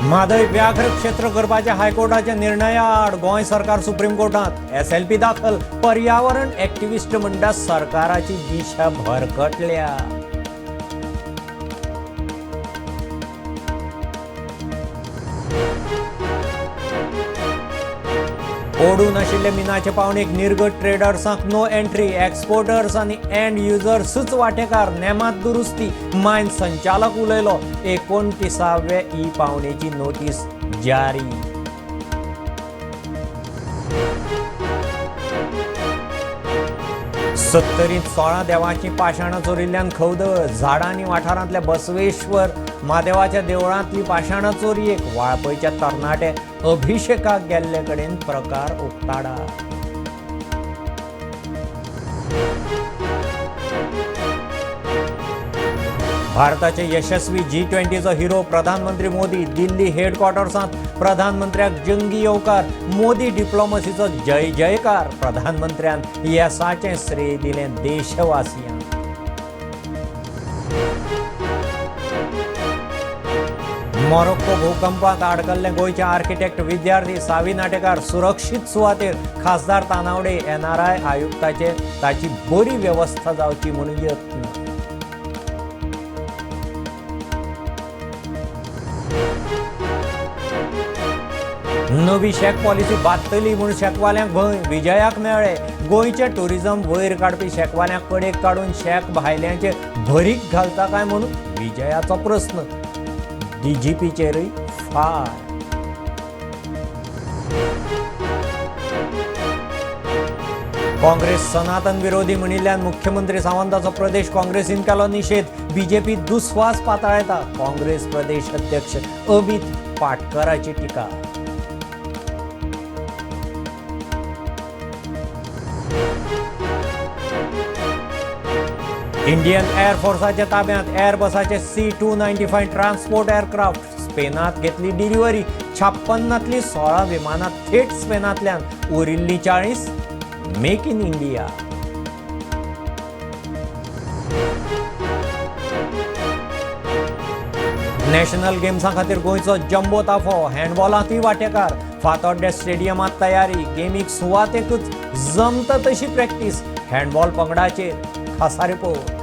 म्हादय व्याघ्र क्षेत्र करपाच्या हायकोर्टाच्या निर्णयाआड गोंय सरकार सुप्रीम कोर्टात SLP दाखल पर्यावरण ॲक्टिव्हिस्ट म्हणटा सरकाराची दिशा भरकटल्या। ओडून आशिल्ले मिनाचे पावणेक निर्गत ट्रेडर्सांक नो एंट्री, एक्सपोर्टर्स आनी एंड युजर्सच वांटेकार, नेमात दुरुस्ती, मायन संचालक उलयलो, 29व्या ई पावणेची नोटीस जारी। सत्तरीत 16 देवांची पाशाणां चोरिल्ल्यान खवदळ, झाडां आनी वाठारांतल्या बसवेश्वर महादेवाच्या देवळांतली पाशाणां चोरयेक वाळपयच्या तरणाटे अभिषेकाक गेल्ले कडेन प्रकार उक्ताडा। भारताचे यशस्वी G20चो हिरो प्रधानमंत्री मोदी, दिल्ली हेडक्वार्टर्सांत प्रधानमंत्र्याक जंगी येवकार, मोदी डिप्लोमसीचो जय जयकार, प्रधानमंत्र्यान येसाचें श्रेय दिलें देशवासियांक। मोरोक्को भूकंपात आडकल्ले गोंयचे आर्किटेक्ट विद्यार्थी सावी नाटेकार सुरक्षीत सुवातेर, खासदार तानावडे NRI आयुक्ताचे ताची बरी व्यवस्था जावची म्हणून यत्न। नवी शेक पॉलिसी बादतली म्हूण शेकवाल्यांक भंय, विजयाक मेळ्ळे। गोंयचे टुरिझम वयर काडपी शेकवाल्यांक कडेक काडून शेक भायल्यांचे भरीक घालता काय म्हणून विजयाचो प्रस्न, DGPचेरय फार। काँग्रेस सनातन विरोधी म्हणिल्ल्यान मुख्यमंत्री सावंताचो प्रदेश काँग्रेसीन केलो निषेध, BJP दुस्वास पाताळयता, काँग्रेस प्रदेश अध्यक्ष अमित पाटकराची टिका। इंडियन एअरफोर्साच्या ताब्यांत एअरबसाचे C-295 ट्रान्सपोर्ट एअरक्राफ्ट, स्पेनात घेतली डिलिव्हरी, 56तली 16 विमानां थेट स्पेनांतल्यान, उरिल्ली 40 मेक इन इंडिया। नॅशनल गेम्सां खातीर गोंयचो जम्बो ताफो, हँडबॉलांतय वांटेकार, फातोड्डे स्टेडियमांत तयारी, गेमीक सुवातेकच जमता तशी प्रॅक्टीस, हँडबॉल पंगडाचेर खासा रिपोर्ट।